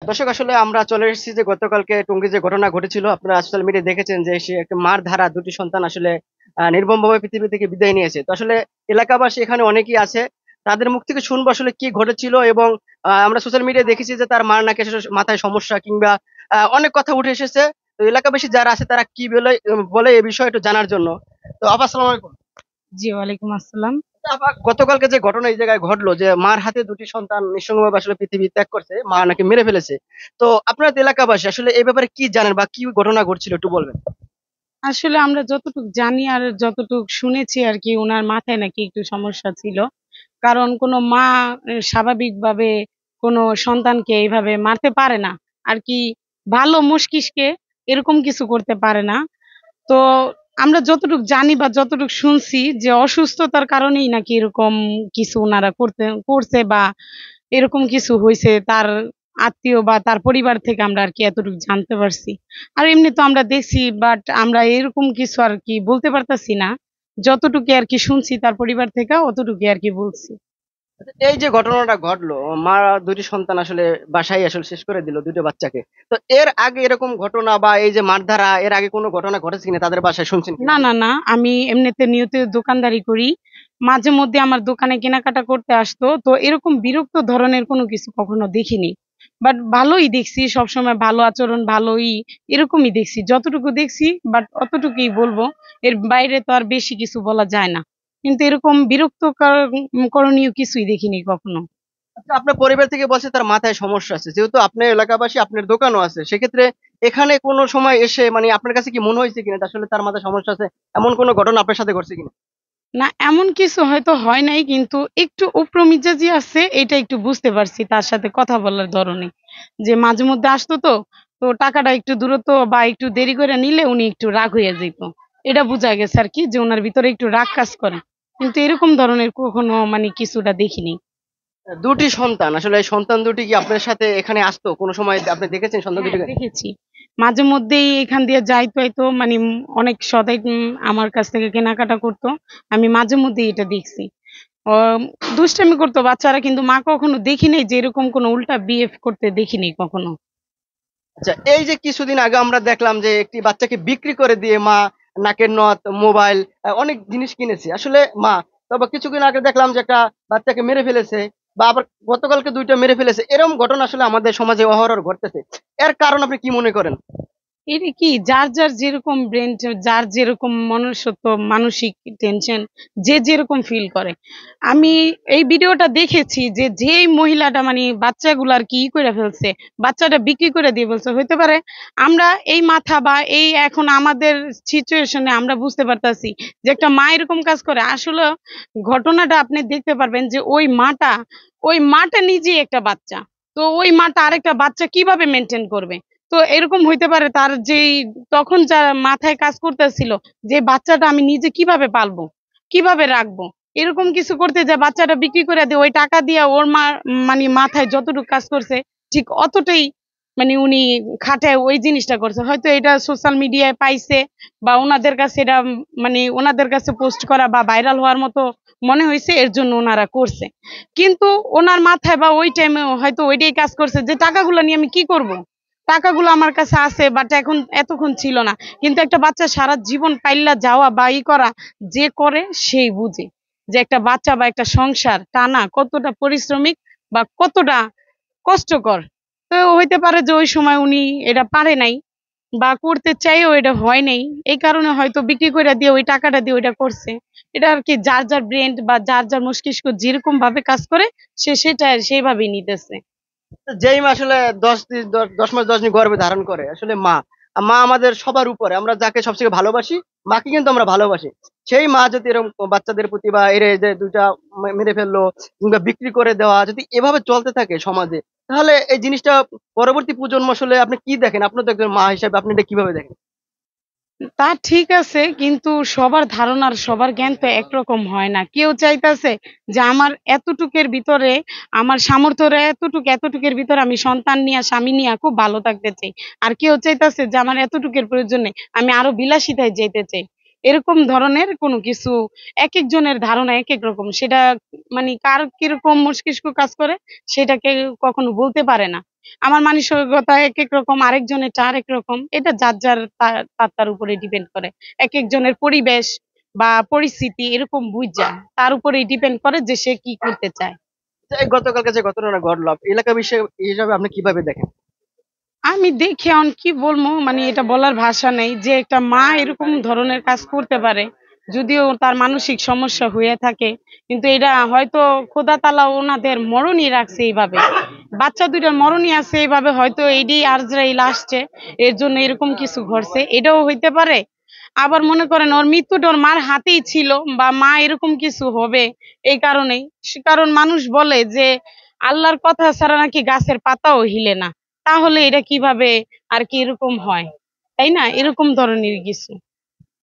দর্শক আসলে আমরা চলে এসেছি যে গতকালকে টঙ্গী যে ঘটনা ঘটেছিল, আপনারা সোশ্যাল মিডিয়ায় দেখেছেন যে সে একটা মার ধারা দুটি সন্তান আসলে নির্মমভাবে পৃথিবী থেকে বিদায় নিয়েছে। তো আসলে এলাকাবাসী এখানে অনেকেই আছে, তাদের মুখ থেকে শুনবো আসলে কি ঘটেছিল। এবং আমরা সোশ্যাল মিডিয়ায় দেখেছি যে তার মার নাকি আসলে মাথায় সমস্যা কিংবা অনেক কথা উঠে এসেছে। তো এলাকাবাসী যারা আছে তারা কি বলে বলে এই বিষয়ে একটু জানার জন্য। তো আপা আসসালামু আলাইকুম। জি, ওয়ালাইকুম আসসালাম। আপা, গতকালকে যে ঘটনা এই জায়গায় ঘটলো যে মার হাতে দুটি সন্তান নিঃসঙ্গভাবে আসলে পৃথিবী ত্যাগ করছে, মা নাকি মেরে ফেলেছে। তো আপনার এলাকাবাসী আসলে এই ব্যাপারে কি জানেন বা কি ঘটনা ঘটছিল একটু বলবেন? আসলে আমরা যতটুকু জানি আর যতটুকু শুনেছি আর কি, উনার মাথায় নাকি একটু সমস্যা ছিল। কারণ কোনো মা স্বাভাবিকভাবে কোনো সন্তানকে এইভাবে মারতে পারে না আর কি, ভালো মস্তিষ্কে এরকম কিছু করতে পারে না। তো আমরা যতটুকু জানি বা যতটুকু শুনছি যে অসুস্থতার কারণেই নাকি এরকম কিছু ওনারা করছে বা এরকম কিছু হয়েছে তার আত্মীয় বা তার পরিবার থেকে, আমরা আর কি এতটুকু জানতে পারছি। আর এমনি তো আমরা দেখছি, বাট আমরা এরকম কিছু আর কি বলতে পারতাছি না। যতটুকু আর কি শুনছি তার পরিবার থেকে, অতটুকু আর কি বলছি। এই যে ঘটনাটা ঘটলো, মা দুটি সন্তান আসলে বাসায় আসলে শেষ করে দিল দুটো বাচ্চাকে। তো এর আগে এরকম ঘটনা বা এই যে মারধারা এর আগে কোনো ঘটনা ঘটেছে কিনা তাদের বাসায়, শুনছেন কিনা? না, না, না, আমি এমনিতে নিয়ত দোকানদারি করি। মাঝে মধ্যে আমার দোকানে কেনাকাটা করতে আসতো, তো এরকম বিরক্ত ধরনের কোনো কিছু কখনো দেখিনি। বাট ভালোই দেখছি, সবসময় ভালো আচরণ, ভালোই এরকমই দেখছি যতটুকু দেখছি। বাট অতটুকুই বলবো, এর বাইরে তো আর বেশি কিছু বলা যায় না। কিন্তু এরকম করণীয় কিছুই দেখিনি কখনো। আচ্ছা, আপনার পরিবার থেকে বলছে তার মাথায় সমস্যা আছে, যেহেতু আপনার এলাকাবাসী আপনার দোকানও আছে, সেক্ষেত্রে এখানে কোনো সময় এসে মানে আপনার কাছে কি মনে হয়েছে কিনা যে আসলে তার মাথায় সমস্যা আছে, এমন কোনো ঘটনা আপনার সাথে ঘটছে কিনা? না, এমন কিছু হয়তো হয় নাই, কিন্তু একটু উপর মেজাজি আছে, এটা একটু বুঝতে পারছি তার সাথে কথা বলার ধরনে। যে মাঝে মধ্যে আসতো, তো তো টাকাটা একটু দূরত্ব বা একটু দেরি করে নিলে উনি একটু রাগ হয়ে যেত। এটা বোঝা গেছে আর কি, যে ওনার ভিতরে একটু রাগ কাজ করে। কিন্তু এরকম ধরনের কখনো মানে কিছুটা দেখিনি। দুটি সন্তান, আসলে এই সন্তান দুটি কি আপনার সাথে এখানে আসতো কোনো সময়, আপনি দেখেছেন সন্তান হ্যাঁ, দুটিকে? দেখেছি। মাঝে মধ্যেই এখান দিয়ে যাইতো হয়তো, মানে অনেক সদাই আমার কাছ থেকে কেনাকাটা করতো। আমি মাঝে মধ্যেই এটা দেখছি। ও দুষ্টামি করতো বাচ্চারা, কিন্তু মা কখনো দেখি নাই যে এরকম কোনো উল্টা বিহেভ করতে দেখিনি কখনো। আচ্ছা, এই যে কিছুদিন আগে আমরা দেখলাম যে একটি বাচ্চাকে বিক্রি করে দিয়ে মা নাকের নথ, মোবাইল, অনেক জিনিস কিনেছে আসলে মা। তবে কিছুদিন আগে দেখলাম যে একটা বাচ্চাকে মেরে ফেলেছে, বা আবার গতকালকে দুইটা মেরে ফেলেছে। এরকম ঘটনা আসলে আমাদের সমাজে অহরহ ঘটতেছে। এর কারণ আপনি কি মনে করেন? এটা কি, যার যার যেরকম ব্রেন, যার যেরকম মনুষ্যত্ব, মানসিক টেনশন, যে যেরকম ফিল করে। আমি এই ভিডিওটা দেখেছি যে যেই মহিলাটা মানে বাচ্চাগুলো আর কি করে ফেলছে, বাচ্চাটা বিক্রি করে দিয়ে বলছে, হইতে পারে আমরা এই মাথা বা এই এখন আমাদের সিচুয়েশনে আমরা বুঝতে পারতাছি যে একটা মা এরকম কাজ করে। আসলে ঘটনাটা আপনি দেখতে পারবেন যে ওই মাটা নিজেই একটা বাচ্চা। তো ওই মাটা আরেকটা বাচ্চা কিভাবে মেনটেন করবে? তো এরকম হইতে পারে তার যেই তখন যা মাথায় কাজ করতেছিল, যে বাচ্চাটা আমি নিজে কিভাবে পালবো, কিভাবে রাখবো, এরকম কিছু করতে যায় বাচ্চাটা বিক্রি করে দিয়ে ওই টাকা দিয়ে ওর মা মানে মাথায় যতটুকু কাজ করছে ঠিক অতটাই, মানে উনি খাটায় ওই জিনিসটা করছে। হয়তো এটা সোশ্যাল মিডিয়ায় পাইছে বা ওনাদের কাছে এটা মানে ওনাদের কাছে পোস্ট করা বা ভাইরাল হওয়ার মতো মনে হয়েছে, এর জন্য ওনারা করছে। কিন্তু ওনার মাথায় বা ওই টাইমে হয়তো ওইটাই কাজ করছে যে টাকাগুলো নিয়ে আমি কি করব, টাকাগুলো আমার কাছে আছে বাট এখন এতক্ষণ ছিল না। কিন্তু একটা বাচ্চা সারা জীবন পাইল্লা যাওয়া বা ই করা, যে করে সেই বুঝে যে একটা বাচ্চা বা একটা সংসার টানা কতটা পরিশ্রমিক বা কতটা কষ্টকর। তো হইতে পারে যে ওই সময় উনি এটা পারে নাই বা করতে চাইও এটা হয় নাই, এই কারণে হয়তো বিক্রি করে দিয়ে ওই টাকাটা দিয়ে ওইটা করছে। এটা আর কি, যার যার ব্রেন বা যার যার মস্তিষ্ক যেরকম ভাবে কাজ করে, সে সেটা সেইভাবেই নিতেছে। যেই মা আসলে 10 মাস 10 দিন গর্ভে ধারণ করে আসলে মা, মা আমাদের সবার উপরে, আমরা যাকে সবথেকে ভালোবাসি মাকে কিন্তু আমরা ভালোবাসি। সেই মা যদি এরকম বাচ্চাদের প্রতি বা এর এই যে দুইটা মেরে ফেললো কিংবা বিক্রি করে দেওয়া যদি এভাবে চলতে থাকে সমাজে, তাহলে এই জিনিসটা পরবর্তী প্রজন্ম আসলে আপনি কি দেখেন? আপনি তো একজন মা হিসাবে আপনি এটা কিভাবে দেখেন? তা ঠিক আছে, কিন্তু সবার ধারণার সবার জ্ঞান তো একরকম হয় না। কেউ চাইতেছে যে আমার এতটুকের ভিতরে, আমার সামর্থ্যের এতটুকের ভিতরে আমি সন্তান নিয়ে স্বামী নিয়ে খুব ভালো থাকতে চাই। আর কেউ চাইতেছে যে আমার এতটুকের প্রয়োজনে আমি আরো বিলাসিতায় যেতে চাই। এরকম ধরনের কোনো কিছু। এক একজনের ধারণা এক এক রকম, সেটা মানে কার কিরকম মস্তিষ্ক কাজ করে সেটাকে কখনো বলতে পারে না। আমার মানসিকতা এক এক রকম, আরেকজনেরটা আরেক রকম। এটা যার যার তার উপরে ডিপেন্ড করে। এক একজনের পরিবেশ বা পরিস্থিতি এরকম বুঝা তার উপরেই ডিপেন্ড করে যে সে কি করতে চায়। তো এই গতকালকে যে ঘটনাটা ঘটলো, এলাকা বিষয় হিসাবে আপনি কিভাবে দেখেন? আমি দেখে এখন কি বলবো, মানে এটা বলার ভাষা নেই যে একটা মা এরকম ধরনের কাজ করতে পারে, যদিও তার মানসিক সমস্যা হয়ে থাকে। কিন্তু এটা হয়তো খোদা তাআলা ওনাদের মরণই রাখছে এইভাবে, বাচ্চা দুইটার মরণই আছে এইভাবে, হয়তো এইটাই আজরাইল আসছে, এর জন্য এরকম কিছু ঘটছে, এটাও হইতে পারে। আবার মনে করেন ওর মৃত্যুটা ওর মার হাতেই ছিল, বা মা এরকম কিছু হবে এই কারণেই। কারণ মানুষ বলে যে আল্লাহর কথা ছাড়া নাকি গাছের পাতাও হিলে না। তাহলে এটা কিভাবে আর কি এরকম হয়, তাই না? এরকম ধরনের কিছু।